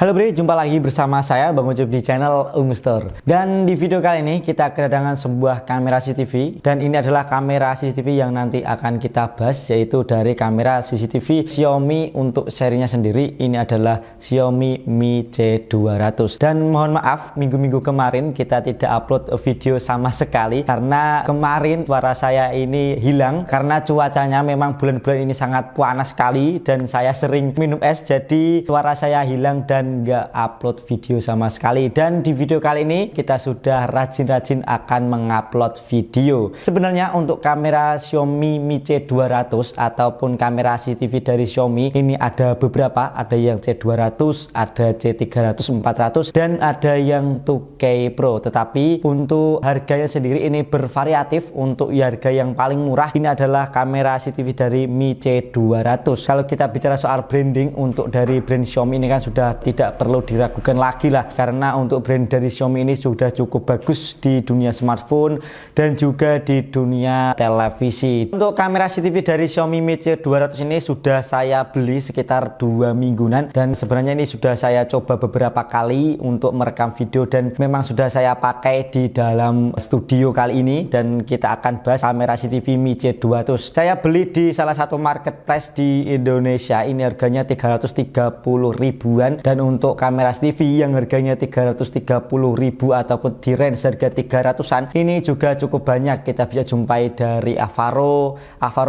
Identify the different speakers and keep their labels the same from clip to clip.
Speaker 1: Halo Bre, jumpa lagi bersama saya Bang Ucup di channel Ungu Store. Dan di video kali ini kita kedatangan sebuah kamera CCTV. Dan ini adalah kamera CCTV yang nanti akan kita bahas, yaitu dari kamera CCTV Xiaomi untuk serinya sendiri. Ini adalah Xiaomi Mi C200. Dan mohon maaf, minggu-minggu kemarin kita tidak upload video sama sekali, karena kemarin suara saya ini hilang karena cuacanya memang bulan-bulan ini sangat panas sekali dan saya sering minum es, jadi suara saya hilang dan nggak upload video sama sekali. Dan di video kali ini kita sudah rajin-rajin akan mengupload video. Sebenarnya untuk kamera Xiaomi Mi C200 ataupun kamera CCTV dari Xiaomi ini ada beberapa, ada yang C200, ada C300, 400 dan ada yang 2K Pro. Tetapi untuk harganya sendiri ini bervariatif. Untuk harga yang paling murah ini adalah kamera CCTV dari Mi C200. Kalau kita bicara soal branding, untuk dari brand Xiaomi ini kan sudah tidak perlu diragukan lagi lah, karena untuk brand dari Xiaomi ini sudah cukup bagus di dunia smartphone dan juga di dunia televisi. Untuk kamera CCTV dari Xiaomi Mi C200 ini sudah saya beli sekitar 2 mingguan, dan sebenarnya ini sudah saya coba beberapa kali untuk merekam video dan memang sudah saya pakai di dalam studio kali ini. Dan kita akan bahas kamera CCTV Mi C200. Saya beli di salah satu marketplace di Indonesia, ini harganya 330 ribuan, dan untuk kamera CCTV yang harganya 330 ribu ataupun di range harga 300-an ini juga cukup banyak kita bisa jumpai dari Avaro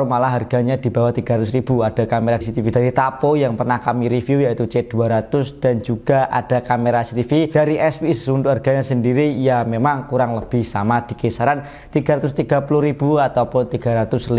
Speaker 1: malah harganya di bawah 300 ribu. Ada kamera CCTV dari Tapo yang pernah kami review yaitu C200, dan juga ada kamera CCTV dari SWIS. Untuk harganya sendiri ya memang kurang lebih sama di kisaran 330 ribu ataupun 350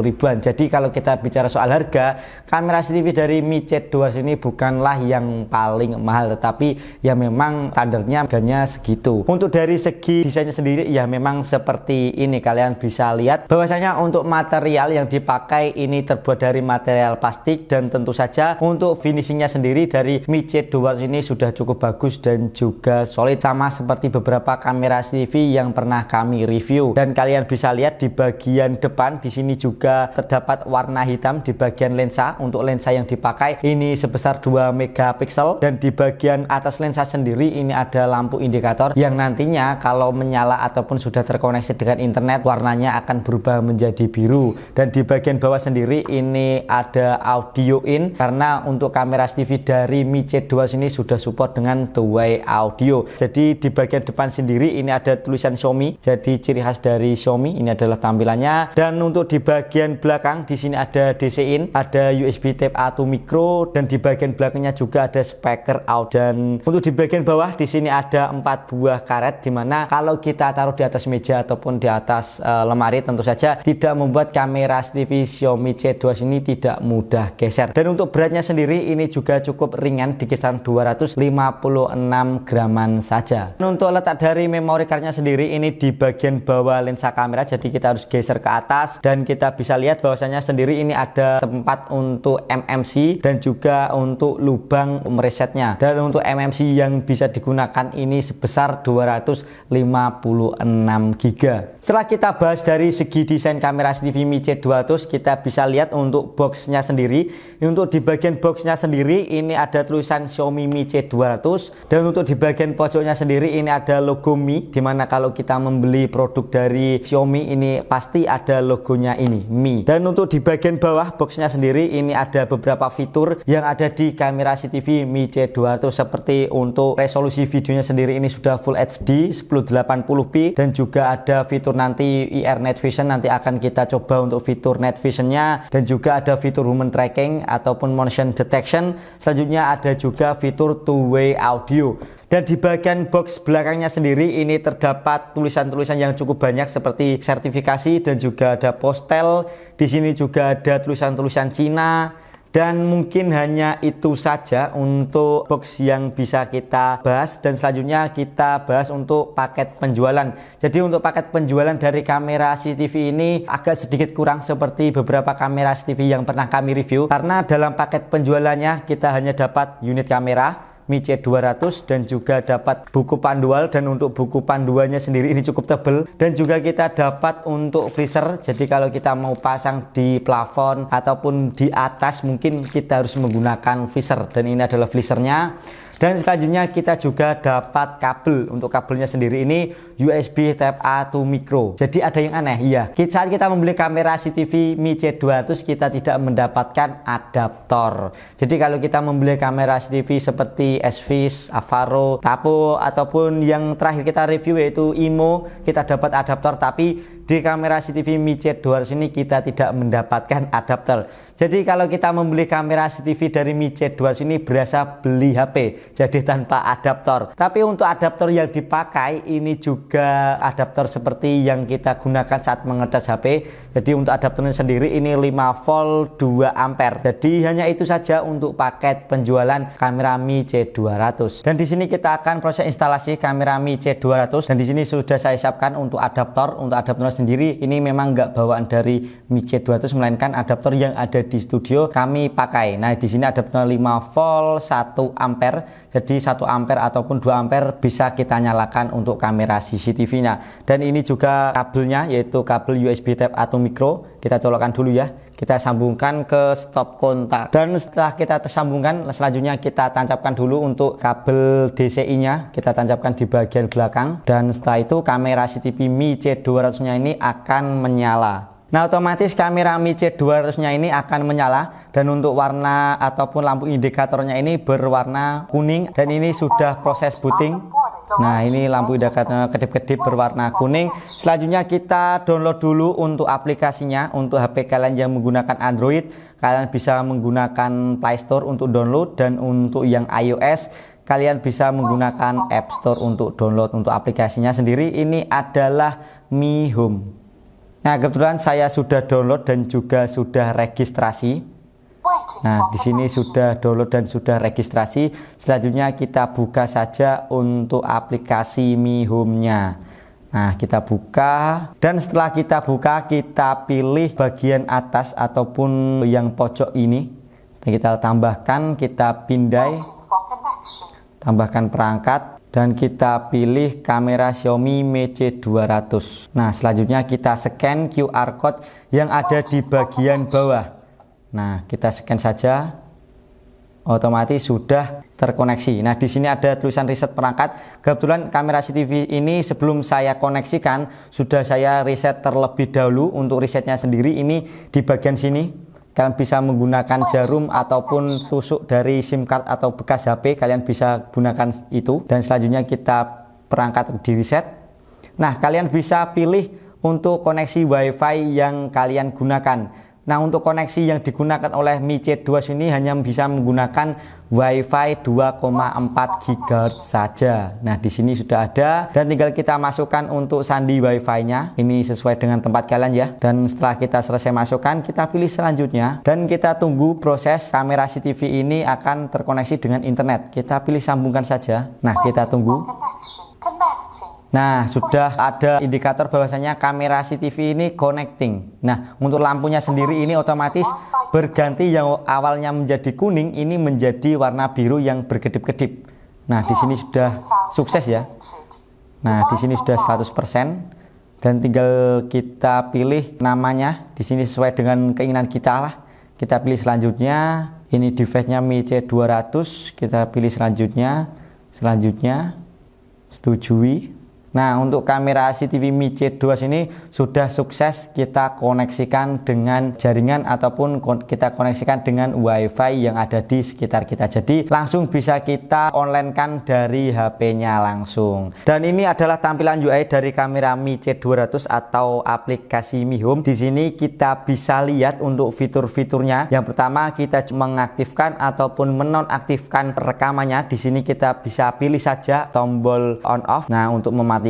Speaker 1: ribuan. Jadi kalau kita bicara soal harga, kamera CCTV dari Mi C200 ini bukanlah yang paling mahal, tetapi ya memang standarnya harganya segitu. Untuk dari segi desainnya sendiri ya memang seperti ini, kalian bisa lihat bahwasanya untuk material yang dipakai ini terbuat dari material plastik, dan tentu saja untuk finishingnya sendiri dari Mi C200 ini sudah cukup bagus dan juga solid, sama seperti beberapa kamera CCTV yang pernah kami review. Dan kalian bisa lihat di bagian depan di sini juga terdapat warna hitam di bagian lensa. Untuk lensa yang dipakai ini sebesar 2 megapiksel, dan di bagian atas lensa sendiri ini ada lampu indikator yang nantinya kalau menyala ataupun sudah terkoneksi dengan internet warnanya akan berubah menjadi biru. Dan di bagian bawah sendiri ini ada audio in, karena untuk kamera CCTV dari Mi C200 ini sudah support dengan two-way audio. Jadi di bagian depan sendiri ini ada tulisan Xiaomi, jadi ciri khas dari Xiaomi. Ini adalah tampilannya. Dan untuk di bagian belakang di sini ada DC in, ada USB Type A to micro, dan di bagian belakangnya juga ada speaker out. Dan untuk di bagian bawah di sini ada 4 buah karet, dimana kalau kita taruh di atas meja ataupun di atas lemari tentu saja tidak membuat kamera CCTV Xiaomi C200 ini tidak mudah geser. Dan untuk beratnya sendiri ini juga cukup ringan di kisaran 256 graman saja. Dan untuk letak dari memory cardnya sendiri ini di bagian bawah lensa kamera, jadi kita harus geser ke atas, dan kita bisa lihat bahwasanya sendiri ini ada tempat untuk MMC dan juga untuk lubang meresetnya. Dan untuk MMC yang bisa digunakan ini sebesar 256 GB. Setelah kita bahas dari segi desain kamera CCTV Mi C200, kita bisa lihat untuk boxnya sendiri. Untuk di bagian boxnya sendiri ini ada tulisan Xiaomi Mi C200, dan untuk di bagian pojoknya sendiri ini ada logo Mi, dimana kalau kita membeli produk dari Xiaomi ini pasti ada logonya ini Mi. Dan untuk di bagian bawah boxnya sendiri ini ada beberapa fitur yang ada di kamera CCTV Mi C200, seperti untuk resolusi videonya sendiri ini sudah Full HD 1080p, dan juga ada fitur nanti IR Night Vision, nanti akan kita coba untuk fitur Night Visionnya, dan juga ada fitur human tracking ataupun motion detection. Selanjutnya ada juga fitur two-way audio. Dan di bagian box belakangnya sendiri ini terdapat tulisan-tulisan yang cukup banyak seperti sertifikasi, dan juga ada postel. Di sini juga ada tulisan-tulisan Cina. Dan mungkin hanya itu saja untuk box yang bisa kita bahas. Dan selanjutnya kita bahas untuk paket penjualan. Jadi untuk paket penjualan dari kamera CCTV ini agak sedikit kurang seperti beberapa kamera CCTV yang pernah kami review, karena dalam paket penjualannya kita hanya dapat unit kamera Mi C200 dan juga dapat buku pandual, dan untuk buku panduannya sendiri ini cukup tebal, dan juga kita dapat untuk freezer. Jadi kalau kita mau pasang di plafon ataupun di atas mungkin kita harus menggunakan freezer, dan ini adalah freezernya. Dan selanjutnya kita juga dapat kabel. Untuk kabelnya sendiri ini USB Type A to micro. Jadi ada yang aneh ya. Saat kita membeli kamera CCTV Mi C200 kita tidak mendapatkan adaptor. Jadi kalau kita membeli kamera CCTV seperti SVIS, Avaro, Tapo ataupun yang terakhir kita review yaitu IMO, kita dapat adaptor, tapi di kamera CCTV Mi C200 ini kita tidak mendapatkan adaptor. Jadi kalau kita membeli kamera CCTV dari Mi C200 ini berasa beli HP, jadi tanpa adaptor. Tapi untuk adaptor yang dipakai ini juga adaptor seperti yang kita gunakan saat mengecas HP. Jadi untuk adaptornya sendiri ini 5 volt 2 ampere. Jadi hanya itu saja untuk paket penjualan kamera Mi C200. Dan di sini kita akan proses instalasi kamera Mi C200. Dan di sini sudah saya siapkan untuk adaptor. Untuk adaptor sendiri ini memang nggak bawaan dari Mi C200 melainkan adaptor yang ada di studio kami pakai. Nah di sini adaptor 5 volt 1 ampere. Jadi 1 ampere ataupun 2 ampere bisa kita nyalakan untuk kamera CCTV-nya. Dan ini juga kabelnya yaitu kabel USB Type A to micro. Kita colokkan dulu ya. Kita sambungkan ke stop kontak. Dan setelah kita tersambungkan, selanjutnya kita tancapkan dulu untuk kabel DCI-nya. Kita tancapkan di bagian belakang. Dan setelah itu kamera CCTV Mi C200-nya ini akan menyala. Nah otomatis kamera Mi C200-nya ini akan menyala. Dan untuk warna ataupun lampu indikatornya ini berwarna kuning. Dan ini sudah proses booting. Nah ini lampu indikatornya kedip-kedip berwarna kuning. Selanjutnya kita download dulu untuk aplikasinya. Untuk HP kalian yang menggunakan Android, kalian bisa menggunakan Play Store untuk download. Dan untuk yang iOS, kalian bisa menggunakan App Store untuk download. Untuk aplikasinya sendiri ini adalah Mi Home. Nah kebetulan saya sudah download dan juga sudah registrasi. Nah di sini sudah download dan sudah registrasi. Selanjutnya kita buka saja untuk aplikasi Mi Home-nya. Nah kita buka, dan setelah kita buka kita pilih bagian atas ataupun yang pojok ini. Kita tambahkan, kita pindai, tambahkan perangkat. Dan kita pilih kamera Xiaomi Mi C200. Nah selanjutnya kita scan QR code yang ada di bagian bawah. Nah kita scan saja, otomatis sudah terkoneksi. Nah di sini ada tulisan reset perangkat. Kebetulan kamera CCTV ini sebelum saya koneksikan sudah saya reset terlebih dahulu. Untuk resetnya sendiri ini di bagian sini. Kalian bisa menggunakan jarum ataupun tusuk dari SIM card atau bekas HP, kalian bisa gunakan itu. Dan selanjutnya kita perangkat di reset. Nah kalian bisa pilih untuk koneksi WiFi yang kalian gunakan. Nah untuk koneksi yang digunakan oleh Mi C200 ini hanya bisa menggunakan WiFi 2,4 GHz saja. Nah di sini sudah ada dan tinggal kita masukkan untuk sandi WiFi-nya. Ini sesuai dengan tempat kalian ya. Dan setelah kita selesai masukkan, kita pilih selanjutnya dan kita tunggu proses kamera CCTV ini akan terkoneksi dengan internet. Kita pilih sambungkan saja. Nah kita tunggu. Nah sudah ada indikator bahwasanya kamera CCTV ini connecting. Nah untuk lampunya sendiri ini otomatis berganti, yang awalnya menjadi kuning ini menjadi warna biru yang berkedip-kedip. Nah di sini sudah sukses ya. Nah di sini sudah 100%. Dan tinggal kita pilih namanya. Di sini sesuai dengan keinginan kita lah. Kita pilih selanjutnya. Ini device-nya Mi C200. Kita pilih selanjutnya. Setujui. Nah untuk kamera CCTV Mi C200 ini sudah sukses kita koneksikan dengan jaringan ataupun kita koneksikan dengan WiFi yang ada di sekitar kita. Jadi langsung bisa kita online kan dari HP-nya langsung. Dan ini adalah tampilan UI dari kamera Mi C200 atau aplikasi Mi Home. Di sini kita bisa lihat untuk fitur-fiturnya. Yang pertama kita mengaktifkan ataupun menonaktifkan rekamannya. Di sini kita bisa pilih saja tombol on off. Nah untuk mematikan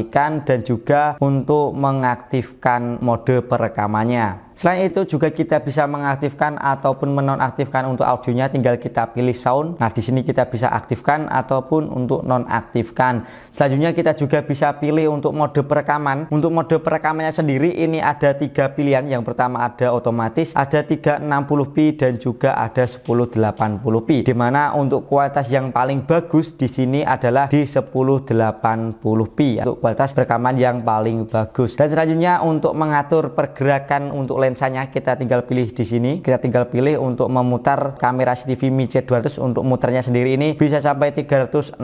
Speaker 1: dan juga untuk mengaktifkan mode perekamannya. Selain itu juga kita bisa mengaktifkan ataupun menonaktifkan untuk audionya, tinggal kita pilih sound. Nah di sini kita bisa aktifkan ataupun untuk nonaktifkan. Selanjutnya kita juga bisa pilih untuk mode perekaman. Untuk mode perekamannya sendiri ini ada 3 pilihan. Yang pertama ada otomatis, ada 360p dan juga ada 1080p. Dimana untuk kualitas yang paling bagus di sini adalah di 1080p untuk kualitas perekaman yang paling bagus. Dan selanjutnya untuk mengatur pergerakan untuk lens lensanya, kita tinggal pilih di sini. Kita tinggal pilih untuk memutar kamera CCTV Mi C200. Untuk muternya sendiri ini bisa sampai 360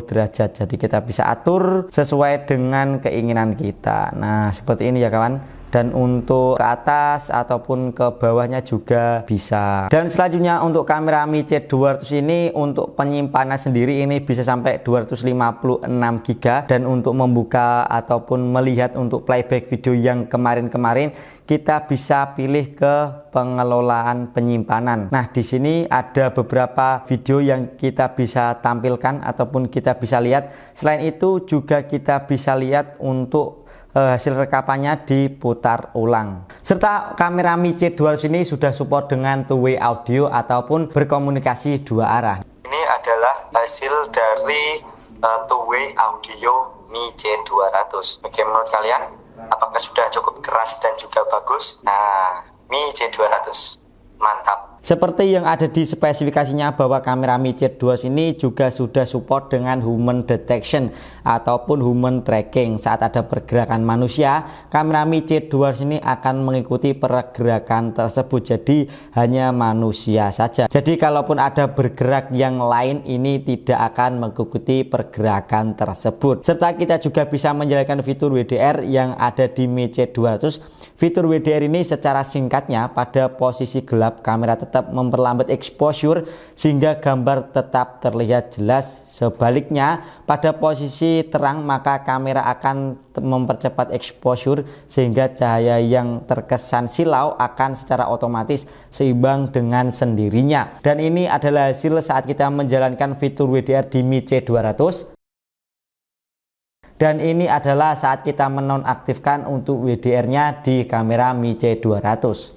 Speaker 1: derajat. Jadi kita bisa atur sesuai dengan keinginan kita. Nah, seperti ini ya kawan. Dan untuk ke atas ataupun ke bawahnya juga bisa. Dan selanjutnya untuk kamera Mi C200 ini untuk penyimpanan sendiri ini bisa sampai 256 GB. Dan untuk membuka ataupun melihat untuk playback video yang kemarin-kemarin, kita bisa pilih ke pengelolaan penyimpanan. Nah, di sini ada beberapa video yang kita bisa tampilkan ataupun kita bisa lihat. Selain itu juga kita bisa lihat untuk hasil rekapannya diputar ulang. Serta kamera Mi C200 ini sudah support dengan two-way audio ataupun berkomunikasi dua arah. Ini adalah hasil dari two-way audio Mi C200. Bagaimana menurut kalian? Apakah sudah cukup keras dan juga bagus? Nah, Mi C200 mantap. Seperti yang ada di spesifikasinya bahwa kamera Mi C200 ini juga sudah support dengan human detection ataupun human tracking. Saat ada pergerakan manusia, kamera Mi C200 ini akan mengikuti pergerakan tersebut. Jadi hanya manusia saja. Jadi kalaupun ada bergerak yang lain, ini tidak akan mengikuti pergerakan tersebut. Serta kita juga bisa menjalankan fitur WDR yang ada di Mi C200. Fitur WDR ini secara singkatnya, pada posisi gelap kamera tetap memperlambat exposure sehingga gambar tetap terlihat jelas. Sebaliknya, pada posisi terang maka kamera akan mempercepat exposure sehingga cahaya yang terkesan silau akan secara otomatis seimbang dengan sendirinya. Dan ini adalah hasil saat kita menjalankan fitur WDR di Mi C200. Dan ini adalah saat kita menonaktifkan untuk WDR-nya di kamera Mi C200.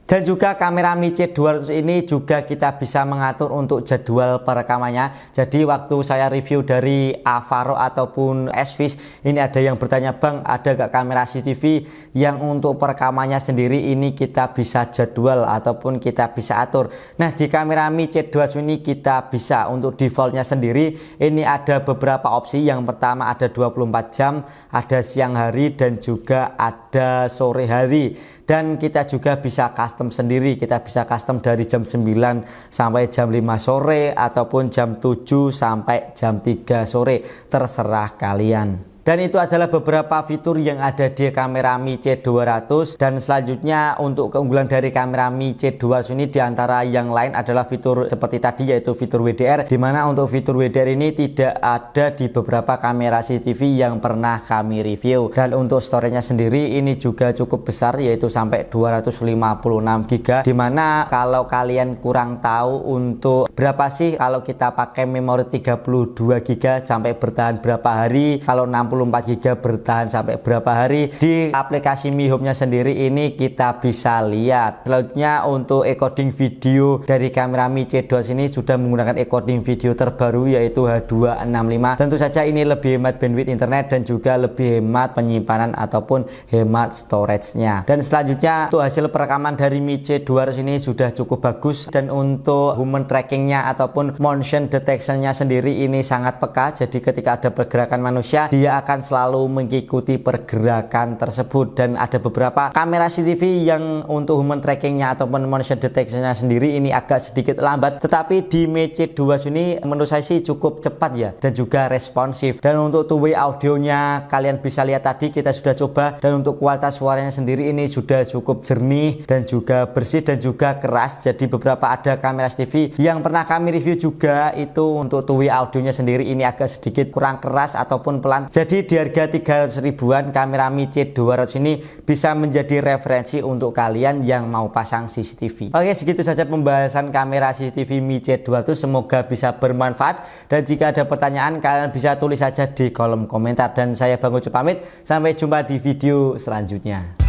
Speaker 1: Dan juga kamera Mi C200 ini juga kita bisa mengatur untuk jadwal perekamannya. Jadi waktu saya review dari Avaro ataupun S-Fish, ini ada yang bertanya, "Bang, ada gak kamera CCTV yang untuk perekamannya sendiri ini kita bisa jadwal ataupun kita bisa atur?" Nah, di kamera Mi C200 ini kita bisa untuk defaultnya sendiri. Ini ada beberapa opsi. Yang pertama ada 24 jam, ada siang hari dan juga ada sore hari. Dan kita juga bisa custom sendiri. Kita bisa custom dari jam 9 sampai jam 5 sore ataupun jam 7 sampai jam 3 sore. Terserah kalian. Dan itu adalah beberapa fitur yang ada di kamera Mi C200. Dan selanjutnya untuk keunggulan dari kamera Mi C200 ini diantara yang lain adalah fitur seperti tadi, yaitu fitur WDR. Dimana untuk fitur WDR ini tidak ada di beberapa kamera CCTV yang pernah kami review. Dan untuk storage-nya sendiri ini juga cukup besar, yaitu sampai 256 GB. Dimana kalau kalian kurang tahu untuk berapa sih kalau kita pakai memori 32 GB sampai bertahan berapa hari, kalau 64 GB bertahan sampai berapa hari, di aplikasi Mi Home-nya sendiri ini kita bisa lihat. Selanjutnya untuk encoding video dari kamera Mi C200 ini sudah menggunakan encoding video terbaru, yaitu H265. Tentu saja ini lebih hemat bandwidth internet dan juga lebih hemat penyimpanan ataupun hemat storage-nya. Dan selanjutnya untuk hasil perekaman dari Mi C200 ini sudah cukup bagus. Dan untuk human tracking-nya ataupun motion detection-nya sendiri ini sangat peka. Jadi ketika ada pergerakan manusia, dia akan selalu mengikuti pergerakan tersebut. Dan ada beberapa kamera CCTV yang untuk human trackingnya ataupun motion detectionnya sendiri ini agak sedikit lambat, tetapi di Mi C200 ini menurut saya sih cukup cepat ya, dan juga responsif. Dan untuk two-way audionya kalian bisa lihat tadi kita sudah coba, dan untuk kualitas suaranya sendiri ini sudah cukup jernih dan juga bersih dan juga keras. Jadi beberapa ada kamera CCTV yang pernah kami review juga itu untuk two-way audionya sendiri ini agak sedikit kurang keras ataupun pelan. Jadi di harga 300 ribuan kamera Mi C200 ini bisa menjadi referensi untuk kalian yang mau pasang CCTV. Oke, segitu saja pembahasan kamera CCTV Mi C200. Semoga bisa bermanfaat, dan jika ada pertanyaan kalian bisa tulis saja di kolom komentar. Dan saya Bang Ucup pamit, sampai jumpa di video selanjutnya.